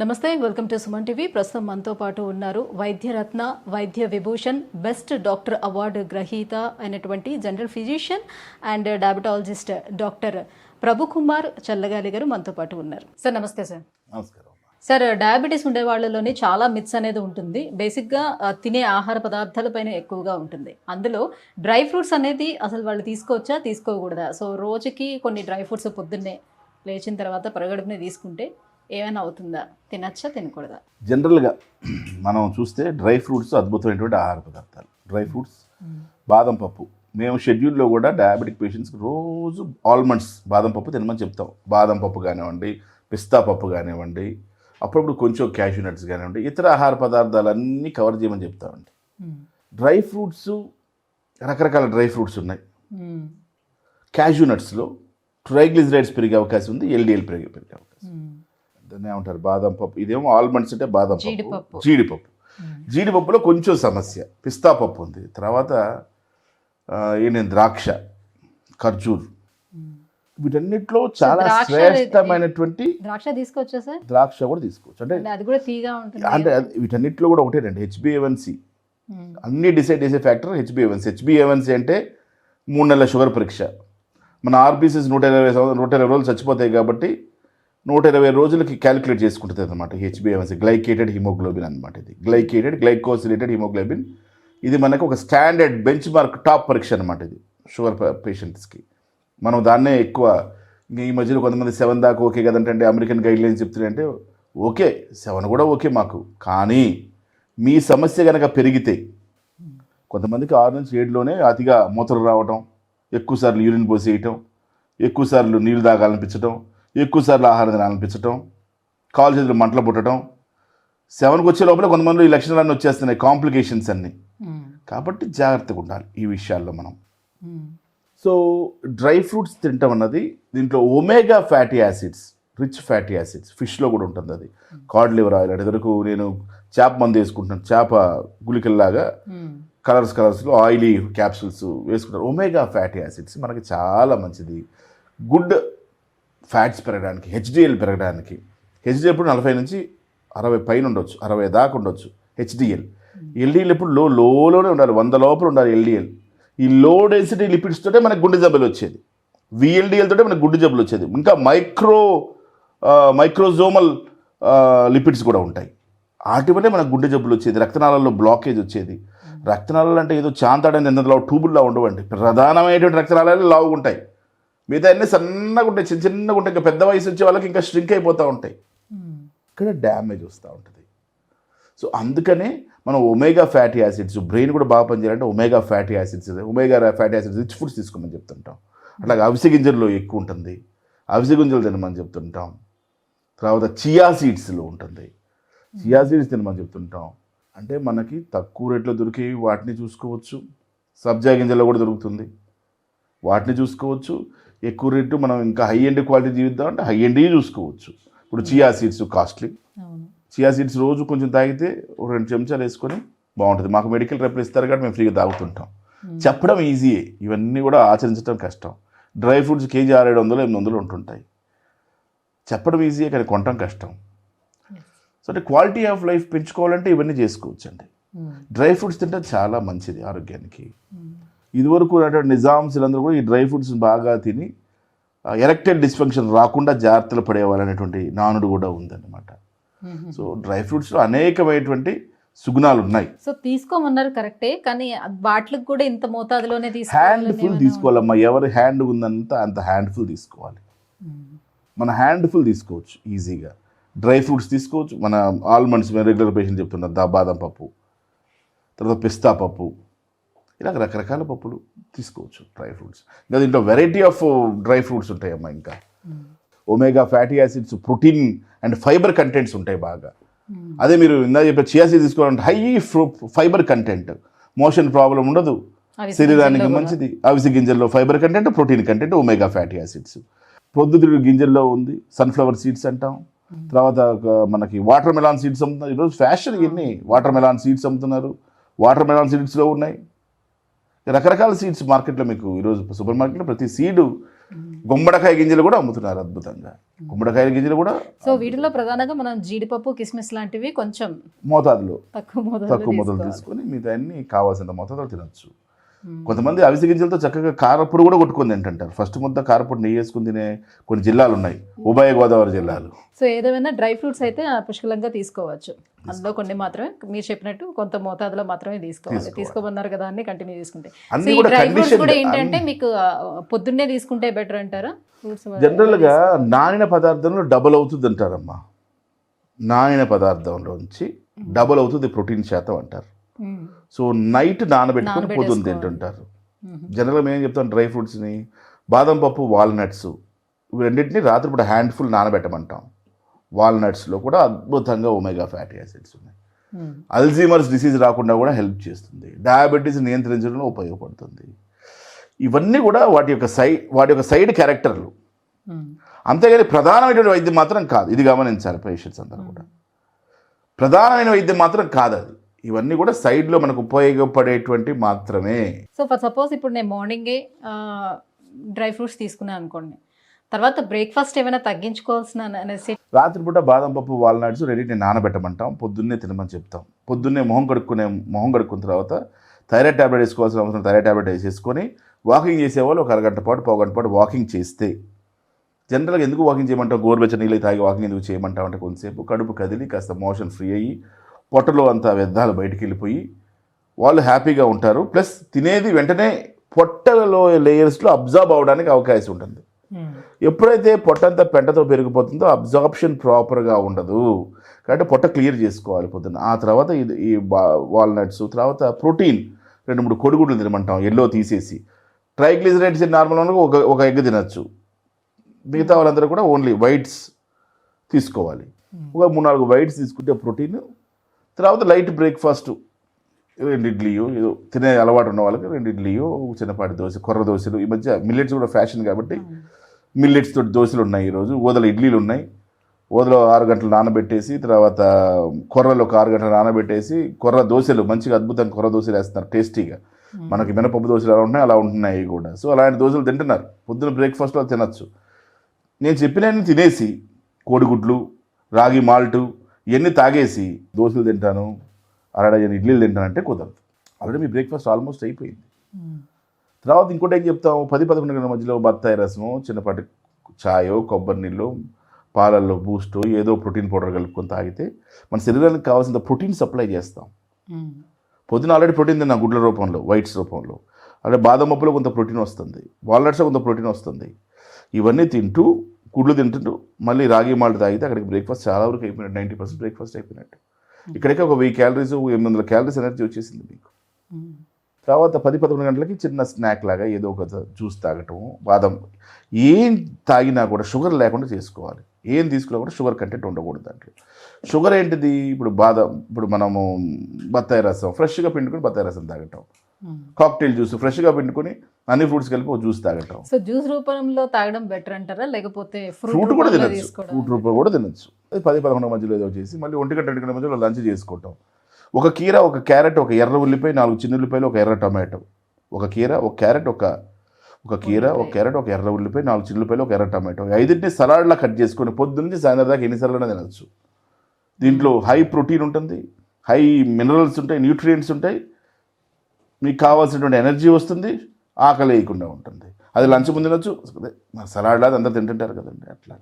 నమస్తే, welcome to Suman TV. ప్రస్తుతం మనతో పాటు ఉన్నారు వైద్యరత్న, వైద్య విభూషణ్ బెస్ట్ డాక్టర్ అవార్డు గ్రహీత అయినటువంటి general physician and diabetologist doctor Prabhu Kumar చల్లగాలి గారు మనతో పాటు ఉన్నారు. సార్ నమస్తే. సార్ నమస్కారం. సార్, డయాబెటీస్ ఉండే వాళ్ళలోనే చాలా మిత్స్ అనేది ఉంటుంది. బేసిక్గా తినే ఆహార పదార్థాలపైన ఎక్కువగా ఉంటుంది. అందులో డ్రై ఫ్రూట్స్ అనేది అసలు వాళ్ళు తీసుకోవచ్చా తీసుకోకూడదా? సో రోజుకి కొన్ని డ్రై ఫ్రూట్స్ పొద్దున్నే లేచిన తర్వాత పరగడుపునే తీసుకుంటే ఏమైనా అవుతుందా? తినచ్చా తినకూడదా? జనరల్గా మనం చూస్తే డ్రై ఫ్రూట్స్ అద్భుతమైనటువంటి ఆహార పదార్థాలు. డ్రై ఫ్రూట్స్, బాదం పప్పు. మేము షెడ్యూల్లో కూడా డయాబెటిక్ పేషెంట్స్కి రోజు ఆల్మండ్స్ బాదం పప్పు తినమని చెప్తాం. బాదం పప్పు కానివ్వండి, పిస్తా పప్పు కానివ్వండి, అప్పుడప్పుడు కొంచెం క్యాష్యూ నట్స్ కానివ్వండి, ఇతర ఆహార పదార్థాలన్నీ కవర్ చేయమని చెప్తామండి. డ్రై ఫ్రూట్స్, రకరకాల డ్రై ఫ్రూట్స్ ఉన్నాయి. క్యాష్యూ నట్స్లో ట్రైగ్లిజరైడ్స్ పెరిగే అవకాశం ఉంది, ఎల్డిఎల్ పెరిగే అవకాశం. దాన్ని ఏమంటారు? బాదం పప్పు. ఇదేమో ఆల్మండ్స్ అంటే బాదం పప్పు, జీడిపప్పు. జీడిపప్పులో కొంచెం సమస్య. పిస్తా పప్పు ఉంది, తర్వాత ద్రాక్ష, ఖర్జూర్. వీటన్నిటిలో చాలా శ్రేష్టమైనటువంటి ద్రాక్ష తీసుకోవచ్చా సార్? ద్రాక్ష కూడా తీసుకోవచ్చు. అంటే అది కూడా తీగా ఉంటుంది. అంటే వీటన్నిటిలో కూడా ఒకటేనండి, హెచ్బిఏవన్సి. అన్ని డిసైడ్ చేసే ఫ్యాక్టర్ హెచ్బిఏవన్సి. హెచ్బిఏవన్సి అంటే 3 నెలల షుగర్ పరీక్ష. మన ఆర్బీసీస్ 120 రోజులు చచ్చిపోతాయి కాబట్టి 120 రోజులకి క్యాలిక్యులేట్ చేసుకుంటుంది అనమాట. హెచ్బిఏవన్సి గ్లైకేటెడ్ హిమోగ్లోబిన్ అనమాట. ఇది గ్లైకోసిలేటెడ్ హిమోగ్లోబిన్. ఇది మనకు ఒక స్టాండర్డ్ బెంచ్ మార్క్ టాప్ పరీక్ష అనమాట. ఇది షుగర్ పేషెంట్స్కి మనం దాన్నే ఎక్కువ. ఈ మధ్యలో కొంతమంది 7 దాకా ఓకే కదంటే అమెరికన్ గైడ్లైన్స్ చెప్తున్నాయంటే ఓకే, 7 కూడా ఓకే మాకు. కానీ మీ సమస్య కనుక పెరిగితే, కొంతమందికి 6 నుంచి 7లోనే అతిగా మూత్రం రావటం, ఎక్కువసార్లు యూరిన్ పోసేయటం, ఎక్కువసార్లు నీళ్ళు తాగాలనిపించటం, ఎక్కువసార్లు ఆహారం తినాలనిపించటం, కాలు చేతులు మంటలు పుట్టడం, 7కి వచ్చే లోపల కొంతమంది ఈ లక్షణాలన్నీ వచ్చేస్తున్నాయి, కాంప్లికేషన్స్ అన్నీ. కాబట్టి జాగ్రత్తగా ఉండాలి ఈ విషయాల్లో మనం. సో డ్రై ఫ్రూట్స్ తినటం అన్నది, దీంట్లో omega fatty acids, rich fatty acids ఫిష్లో కూడా ఉంటుంది. అది కాడ్ లివర్ ఆయిల్. అంటే వరకు నేను చేప మందు వేసుకుంటున్నాను, చేప గుళికల్లాగా కలర్స్లో ఆయిలీ క్యాప్సూల్స్ వేసుకుంటారు. ఒమేగా ఫ్యాటీ యాసిడ్స్ మనకి చాలా మంచిది. గుడ్ ఫ్యాట్స్ పెరగడానికి, హెచ్డిఎల్ పెరగడానికి. హెచ్డిఎల్ ఎప్పుడు 40 నుంచి 60 పైన ఉండొచ్చు, 60 దాకా ఉండొచ్చు హెచ్డిఎల్. ఎల్డిఎల్ ఎప్పుడు లోలోనే ఉండాలి, 100 లోపల ఉండాలి ఎల్డిఎల్. ఈ లో డెన్సిటీ లిపిడ్స్ తోటే మనకు గుండె జబ్బులు వచ్చేది. విఎల్డిఎల్ తోటే మనకు గుండె జబ్బులు వచ్చేది. ఇంకా మైక్రోజోమల్ లిపిడ్స్ కూడా ఉంటాయి. వాటి వల్లే మనకు గుండె జబ్బులు వచ్చేది, రక్తనాళాల్లో బ్లాకేజ్ వచ్చేది. రక్తనాళాలు అంటే ఏదో చాంతాడని ఎందులో ట్యూబుల్లో ఉండవండి. ప్రధానమైనటువంటి రక్తనాళాలు లావుగా ఉంటాయి, మిగతా అన్నీ సన్నగా ఉంటాయి, చిన్నగా ఉంటాయి. ఇంకా పెద్ద వయసు వచ్చే వాళ్ళకి ఇంకా స్ట్రింక్ అయిపోతూ ఉంటాయి, ఇక్కడ డ్యామేజ్ వస్తూ ఉంటుంది. సో అందుకనే మనం ఒమేగా ఫ్యాటీ యాసిడ్స్, బ్రెయిన్ కూడా బాగా పనిచేయాలంటే omega fatty acids rich foods తీసుకోమని చెప్తుంటాం. అట్లాగే అవిసె గింజల్లో ఎక్కువ ఉంటుంది, అవిసె గింజలు తినమని చెప్తుంటాం. తర్వాత చియా సీడ్స్లో ఉంటుంది, చియా సీడ్స్ తినమని చెప్తుంటాం. అంటే మనకి తక్కువ రేట్లో దొరికేవి వాటిని చూసుకోవచ్చు, సబ్జా గింజల్లో కూడా దొరుకుతుంది, వాటిని చూసుకోవచ్చు. ఎక్కువ రేటు మనం ఇంకా హై ఎండ్ క్వాలిటీ జీవిద్దాం అంటే హై ఎండ్ చూసుకోవచ్చు. ఇప్పుడు chia seeds costly. Chia seeds రోజు కొంచెం తాగితే 2 చెంచాలు వేసుకొని బాగుంటుంది. మాకు మెడికల్ రెప్లు ఇస్తారు కాబట్టి మేము ఫ్రీగా తాగుతుంటాం. చెప్పడం ఈజీయే, ఇవన్నీ కూడా ఆచరించడం కష్టం. డ్రై ఫ్రూట్స్ కేజీ 600-700 800 ఉంటుంటాయి. చెప్పడం ఈజీయే కానీ కొనటం కష్టం. సో అంటే క్వాలిటీ ఆఫ్ లైఫ్ పెంచుకోవాలంటే ఇవన్నీ చేసుకోవచ్చు అండి. డ్రై ఫ్రూట్స్ తింటే చాలా మంచిది ఆరోగ్యానికి. ఇదివరకు ఉన్నటువంటి నిజామ్స్ అందరూ కూడా ఈ డ్రై ఫ్రూట్స్ బాగా తిని ఎరెక్టైల్ డిస్ఫంక్షన్ రాకుండా జాగ్రత్తలు పడేవాళ్ళనేటువంటి నానుడు కూడా ఉందన్నమాట. సో డ్రై ఫ్రూట్స్లో అనేకమైనటువంటి సుగుణాలు ఉన్నాయి. సో తీసుకోమన్నారు కరెక్టే, కానీ వాటికి కూడా ఇంత మోతాదులోనే హ్యాండ్ఫుల్ తీసుకోవాలమ్మా. ఎవరి హ్యాండ్ ఉందంత అంత హ్యాండ్ఫుల్ తీసుకోవాలి. మన హ్యాండ్ఫుల్ తీసుకోవచ్చు ఈజీగా. డ్రై ఫ్రూట్స్ తీసుకోవచ్చు. మన ఆల్మండ్స్ రెగ్యులర్ పేషెంట్ చెప్తున్నారు, బాదం పప్పు, తర్వాత పిస్తా పప్పు, ఇలా రకరకాల పప్పులు తీసుకోవచ్చు డ్రై ఫ్రూట్స్. ఇంకా దీంట్లో వెరైటీ ఆఫ్ డ్రై ఫ్రూట్స్ ఉంటాయమ్మా. ఇంకా omega fatty acids, protein and fibre contents ఉంటాయి బాగా. అదే మీరు ఇందా చెప్పే చియా సీడ్స్ తీసుకోవాలంటే high fibre content, motion problem ఉండదు, శరీరానికి మంచిది. అవిసె గింజల్లో fibre content, protein content, omega fatty acids. పొద్దుతిరుగుడు గింజల్లో ఉంది, సన్ఫ్లవర్ సీడ్స్ అంటాం. తర్వాత మనకి వాటర్ మెలాన్ సీడ్స్ అమ్ముతున్నారు. ఈరోజు ఫ్యాషన్ ఇవన్నీ వాటర్ మెలాన్ సీడ్స్ అమ్ముతున్నారు. వాటర్ మెలాన్ సీడ్స్లో ఉన్నాయి రకరకాల సీడ్స్ మార్కెట్లో. మీకు ఈరోజు సూపర్ మార్కెట్లో ప్రతి సీడు, గుమ్మడికాయ గింజలు కూడా అమ్ముతున్నారు అద్భుతంగా. గుమ్మడికాయల గింజలు కూడా సో వీటిలో ప్రధానంగా మనం జీడిపప్పు కిస్మిస్ లాంటివి కొంచెం మోతాదులో తక్కువ తక్కువ మోతాదులో మొదలు తీసుకొని మిగతా అన్ని కావాల్సినంత మోతాదులో తినొచ్చు. మ్మ్. కొంతమంది అవిసె గింజలతో చక్కగా కారపొడి కూడా కొట్టుకొని తింటుంటారు. ఫస్ట్ ముద్ద కారపొడి నెయ్యి వేసుకుని తినే కొన్ని జిల్లాలు ఉన్నాయి, ఉభయ గోదావరి జిల్లాలు. సో ఏదేమైనా డ్రై ఫ్రూట్స్ అయితే పుష్కలంగా తీసుకోవచ్చు. అందులో కొన్ని మాత్రమే మీరు చెప్పినట్టు కొంత మోతాదులో మాత్రమే తీసుకోవాలి. తీసుకోమన్నారు కదా అని కంటిన్యూ చేసుకుంటే. సో అన్ని ఈ కూడా డ్రై ఫ్రూట్స్ కండిషన్ కూడా ఏంటంటే మీకు పొద్దున్నే తీసుకుంటే బెటర్ అంటారా? ఫ్రూట్స్ జనరల్గా నానిన పదార్థంలో డబుల్ అవుతుంది అంటారమ్మా. నానిన పదార్థంలోంచి డబుల్ అవుతుంది ప్రోటీన్ శాతం అంటారు. సో నైట్ నానబెట్టుకొని పొద్దున్న తింటుంటారు. జనరల్గా మేము ఏం చెప్తాం, డ్రై ఫ్రూట్స్ని బాదం పప్పు, వాల్నట్స్ ఇవి రెండింటిని రాత్రిపూట హ్యాండ్ఫుల్ నానబెట్టమంటాం. వాల్నట్స్లో కూడా అద్భుతంగా ఒమేగా ఫ్యాటీ యాసిడ్స్ ఉన్నాయి. అల్జీమర్స్ డిసీజ్ రాకుండా కూడా హెల్ప్ చేస్తుంది. డయాబెటీస్ నియంత్రించడంలో ఉపయోగపడుతుంది. ఇవన్నీ కూడా వాటి యొక్క సైడ్ క్యారెక్టర్లు. అంతేగాని ప్రధానమైనటువంటి వైద్యం మాత్రం కాదు. ఇది గమనించాలి పేషెంట్స్ అందరూ కూడా. ప్రధానమైన వైద్యం మాత్రం కాదు అది. ఇవన్నీ కూడా సైడ్లో మనకు ఉపయోగపడేటువంటి మాత్రమే. సో ఫర్ సపోజ్ ఇప్పుడు నేను మార్నింగే డ్రై ఫ్రూట్స్ తీసుకున్నాను అనుకోండి, తర్వాత బ్రేక్ఫాస్ట్ ఏమైనా తగ్గించుకోవాల్సిన నెసెసిటీ? రాత్రిపూట బాదం పప్పు, వాల్నట్స్ రెండింటిని నానబెట్టమంటాం, పొద్దున్నే తినమని చెప్తాం. పొద్దున్నే మొహం కడుక్కున్న తర్వాత థైరాయిడ్ ట్యాబ్లెట్ వేసుకోవాల్సిన అవసరం థైరాయిడ్ ట్యాబ్లెట్ వేసేసుకొని వాకింగ్ చేసేవాళ్ళు ఒక అరగంట పాటు, పావుగంట పాటు వాకింగ్ చేస్తే, జనరల్గా ఎందుకు వాకింగ్ చేయమంటాం, గోరువెచ్చని నీళ్ళు తాగి వాకింగ్ ఎందుకు చేయమంటాం అంటే కొంతసేపు కడుపు కదిలి కాస్త మోషన్ ఫ్రీ అయ్యి పొట్టలో అంతా వ్యర్థాలు బయటికి వెళ్ళిపోయి వాళ్ళు హ్యాపీగా ఉంటారు. ప్లస్ తినేది వెంటనే పొట్టలో లేయర్స్లో అబ్జార్బ్ అవడానికి అవకాశం ఉంటుంది. ఎప్పుడైతే పొట్టంతా పెంటతో పెరిగిపోతుందో అబ్జార్ప్షన్ ప్రాపర్గా ఉండదు. కాబట్టి పొట్ట క్లియర్ చేసుకోవాలి పొద్దున్న. ఆ తర్వాత ఈ వాల్నట్స్, తర్వాత ప్రోటీన్ 2-3 కోడిగుడ్లు తినమంటాం ఎల్లో తీసేసి. ట్రైగ్లిజరైడ్స్ నార్మల్ ఒక ఎగ్ తినచ్చు. మిగతా వాళ్ళందరూ కూడా ఓన్లీ వైట్స్ తీసుకోవాలి. ఒక 3-4 వైట్స్ తీసుకుంటే ప్రోటీన్. తర్వాత లైట్ బ్రేక్ఫాస్ట్ 2 ఇడ్లీయో ఏదో తినే అలవాటు ఉన్న వాళ్ళకి 2 ఇడ్లీయో, చిన్నపాటి దోశ, కొర్ర దోశలు. ఈ మధ్య మిల్లెట్స్ కూడా ఫ్యాషన్ కాబట్టి మిల్లెట్స్ తోటి దోశలు ఉన్నాయి. ఈరోజు ఓదల ఇడ్లీలు ఉన్నాయి. ఓదలో 6 గంటలు నానబెట్టేసి, తర్వాత కొర్రలు ఒక 6 గంటలు నానబెట్టేసి కొర్ర దోశలు మంచిగా అద్భుతంగా కొర్ర దోశలు వేస్తున్నారు టేస్టీగా. మనకి మినపప్పు దోశలు ఎలా ఉన్నాయి అలా ఉంటున్నాయి కూడా. సో అలాంటి దోశలు తింటున్నారు. పొద్దున్న బ్రేక్ఫాస్ట్లో తినచ్చు. నేను చెప్పినవన్నీ తినేసి కోడిగుడ్లు, రాగి మాల్టు ఇవన్నీ తాగేసి దోశలు తింటాను, 6 ఇడ్లీలు తింటానంటే కుదరదు. ఆల్రెడీ మీ బ్రేక్ఫాస్ట్ ఆల్మోస్ట్ అయిపోయింది. తర్వాత ఇంకోటి ఏం చెప్తాము, 10-11 గంటల మధ్యలో బత్తాయి రసము, చిన్నపాటి ఛాయో, కొబ్బరి నీళ్ళు, పాలల్లో బూస్టో ఏదో ప్రోటీన్ పౌడర్ కలుపుకొని తాగితే మన శరీరానికి కావాల్సిన ప్రోటీన్ సప్లై చేస్తాం. పొద్దున ఆల్రెడీ ప్రోటీన్ తిన్నా గుడ్ల రూపంలో, వైట్స్ రూపంలో. అంటే బాదం పప్పులో కొంత ప్రోటీన్ వస్తుంది, వాల్నట్స్లో కొంత ప్రోటీన్ వస్తుంది. ఇవన్నీ తింటూ గుడ్లు తింటుంటూ మళ్ళీ రాగి మాల్ట్ తాగితే అక్కడికి బ్రేక్ఫాస్ట్ చాలా వరకు అయిపోయినట్టు, 90% బ్రేక్ఫాస్ట్ అయిపోయినట్టు. ఇక్కడికి ఒక 1000 క్యాలరీస్, 800 క్యాలరీస్ ఎనర్జీ వచ్చేసింది మీకు. తర్వాత 10-11 గంటలకి చిన్న స్నాక్ లాగా ఏదో ఒక జ్యూస్ తాగటం, బాదం. ఏం తాగినా కూడా షుగర్ లేకుండా చేసుకోవాలి. ఏం తీసుకున్నా కూడా షుగర్ కంటెంట్ ఉండకూడదు దాంట్లో. షుగర్ ఏంటిది, ఇప్పుడు మనము బత్తాయి రసం ఫ్రెష్గా పిండుకొని బత్తాయి రసం తాగటం, కాక్టైల్ జ్యూస్ ఫ్రెష్గా పిండుకొని అన్ని ఫ్రూట్స్ కలిపి ఒక జ్యూస్ తాగటం. సో జ్యూస్ రూపంలో తాగడం బెటర్ అంటారా, లేకపోతే ఫ్రూట్ కూడా తినచ్చు? ఫ్రూట్ రూపంలో కూడా తినచ్చు. 10-11 మధ్యలో ఏదో చేసి మళ్ళీ 1-2 గంటల మధ్యలో లంచ్ చేసుకోవటం. ఒక కీర, ఒక క్యారెట్, ఒక ఎర్ర ఉల్లిపాయ, 4 చిన్న ఉల్లిపాయలు, ఒక ఎర్ర టమాటో. ఒక కీర, ఒక క్యారెట్, ఒక క్యారెట్, ఒక ఎర్ర ఉల్లిపాయ, 4 చిన్న ఉల్లిపాయలు, ఒక ఎర్ర టమాటో. 5టిని సలాడ్లా కట్ చేసుకొని పొద్దున్నే సాయంత్రం దాకా ఎన్నిసార్లు తినచ్చు. దీంట్లో హై ప్రోటీన్ ఉంటుంది, హై మినరల్స్ ఉంటాయి, న్యూట్రియంట్స్ ఉంటాయి. మీకు కావాల్సినటువంటి ఎనర్జీ వస్తుంది, ఆకలి వేయకుండా ఉంటుంది. అది లంచ్ ముందు తినచ్చు. సలాడ్ అది అందరు తింటుంటారు కదండి, అట్లా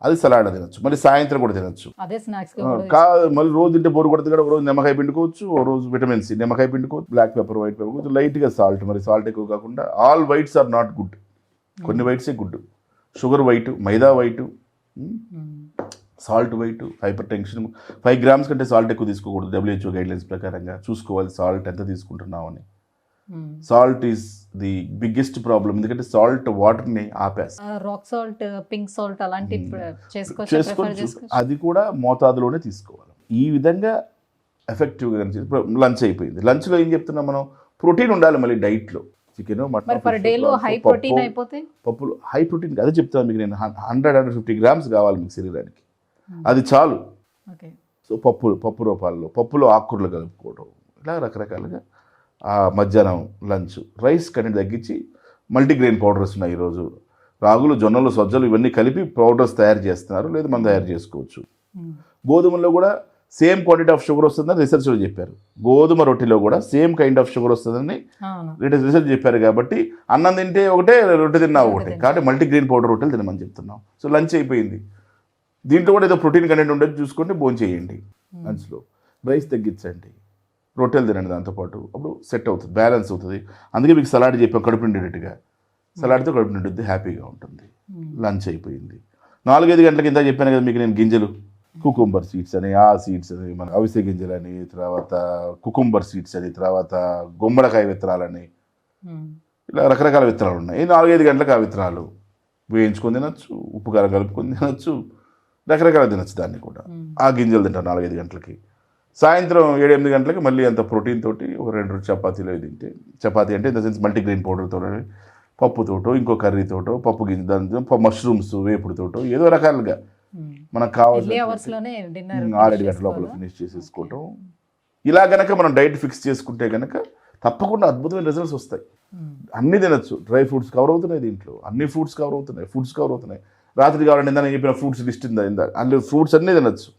అది సలాడ్ తినచ్చు. మళ్ళీ సాయంత్రం కూడా తినచ్చు. మళ్ళీ రోజు తింటే బోరు కొడుతుంది కదా, ఒక రోజు నిమ్మకాయ పిండుకోవచ్చు, ఒక రోజు విటమిన్ సి నిమ్మకాయ పిండుకోవచ్చు, బ్లాక్ పెప్పర్, వైట్ పెప్పర్, కొంచెం లైట్గా సాల్ట్. మరి సాల్ట్ ఎక్కువ కాకుండా. All whites are not good, కొన్ని వైట్సే గుడ్. షుగర్ వైట్, మైదా white, salt white, hypertension. 5 grams కంటే సాల్ట్ ఎక్కువ తీసుకోకూడదు. WHO గైడ్లైన్స్ ప్రకారంగా చూసుకోవాలి సాల్ట్ ఎంత తీసుకుంటున్నామని. Salt is the biggest problem. ఎందుకంటే సాల్ట్ వాటర్ని ఆపేసి, రాక్ సాల్ట్, పింక్ సాల్ట్ అలాంటి చేసుకోవచ్చు. అది కూడా మోతాదులోనే తీసుకోవాలి. ఈ విధంగా ఎఫెక్టివ్గా ఇప్పుడు లంచ్ అయిపోయింది. లంచ్లో ఏం చెప్తున్నాం మనం, ప్రోటీన్ ఉండాలి మళ్ళీ డైట్లో. చికెన్, మటన్, పప్పులు హై ప్రోటీన్. అదే చెప్తాను మీకు నేను. 100-150 grams కావాలి మీకు శరీరానికి, అది చాలు. సో పప్పు రూపాల్లో, పప్పులో ఆకుకూరలు కలుపుకోవడం, ఇలా రకరకాలుగా. మధ్యాహ్నం లంచ్ రైస్ కంటెంట్ తగ్గించి మల్టీగ్రెయిన్ పౌడర్స్ ఉన్నాయి ఈరోజు. రాగులు, జొన్నలు, సజ్జలు ఇవన్నీ కలిపి పౌడర్స్ తయారు చేస్తున్నారు, లేదా మనం తయారు చేసుకోవచ్చు. గోధుమలో కూడా సేమ్ క్వాంటిటీ ఆఫ్ షుగర్ వస్తుందని రీసెర్చ్లో చెప్పారు. గోధుమ రొట్టెలో కూడా సేమ్ కైండ్ ఆఫ్ షుగర్ వస్తుందని రీసెర్చ్ చెప్పారు. కాబట్టి అన్నం తింటే ఒకటే, రొట్టె తిన్నా ఒకటే. కాబట్టి మల్టీగ్రెయిన్ పౌడర్ రొట్టెలు తినమని చెప్తున్నాం. సో లంచ్ అయిపోయింది. దీంట్లో కూడా ఏదో ప్రోటీన్ కంటెంట్ ఉండేది చూసుకుంటే భోజనం చేయండి. లంచ్లో రైస్ తగ్గించండి, రొట్టెలు తినండి దాంతోపాటు. అప్పుడు సెట్ అవుతుంది, బ్యాలెన్స్ అవుతుంది. అందుకే మీకు సలాడ్ చెప్పాం, కడుపు నిండేటట్టుగా. సలాడ్తో కడుపు నిండుద్ది, హ్యాపీగా ఉంటుంది. లంచ్ అయిపోయింది. 4-5 గంటల కింద చెప్పాను కదా మీకు నేను గింజలు, కుకుంబర్ సీడ్స్ అని, ఆ సీడ్స్ అని, మన అవిసె గింజలు అని, తర్వాత కుకుంబర్ సీడ్స్ అని, తర్వాత గుమ్మడికాయ విత్తనాలని, ఇలా రకరకాల విత్తనాలు ఉన్నాయి. 4-5 గంటలకు ఆ విత్తనాలు వేయించుకొని తినచ్చు, ఉప్పు కారం కలుపుకొని తినచ్చు, రకరకాల తినచ్చు. దాన్ని కూడా ఆ గింజలు తింటారు 4-5 గంటలకి. సాయంత్రం 7-8 గంటలకి మళ్ళీ అంత ప్రోటీన్ తోటి ఒక 2 చపాతీలు తింటే, చపాతీ అంటే ఇన్ ద సెన్స్ మల్టీగ్రెయిన్ పౌడర్తో, పప్పుతోటో, ఇంకో కర్రీతోటో, పప్పు గింజ, దాంతో మష్రూమ్స్ వేపుడుతోటో, ఏదో రకాలుగా మనకు కావాల్సిన 6-7 గంటల లోపల ఫినిష్ చేసేసుకోవటం. ఇలా గనక మనం డైట్ ఫిక్స్ చేసుకుంటే కనుక తప్పకుండా అద్భుతమైన రిజల్ట్స్ వస్తాయి. అన్నీ తినచ్చు. డ్రై ఫ్రూట్స్ కవర్ అవుతున్నాయి, దీంట్లో అన్ని ఫ్రూట్స్ కవర్ అవుతున్నాయి, ఫుడ్స్ కవర్ అవుతున్నాయి. రాత్రి కావాలంటే ఇందా నేను చెప్పిన ఫ్రూట్స్ లిస్ట్ ఇందా అందులో ఫ్రూట్స్ అన్నీ తినచ్చు.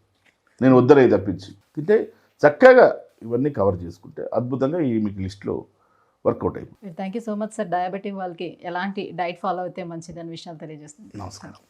నేను వద్దరై తప్పించి తింటే చక్కగా ఇవన్నీ కవర్ చేసుకుంటే అద్భుతంగా ఈ మీకు లిస్ట్లో వర్కౌట్ అయిపోయింది. Thank you so much sir. Diabetic వాళ్ళకి ఎలాంటి డైట్ ఫాలో అయితే మంచిదని విషయాలు తెలియజేస్తుంది. నమస్కారం.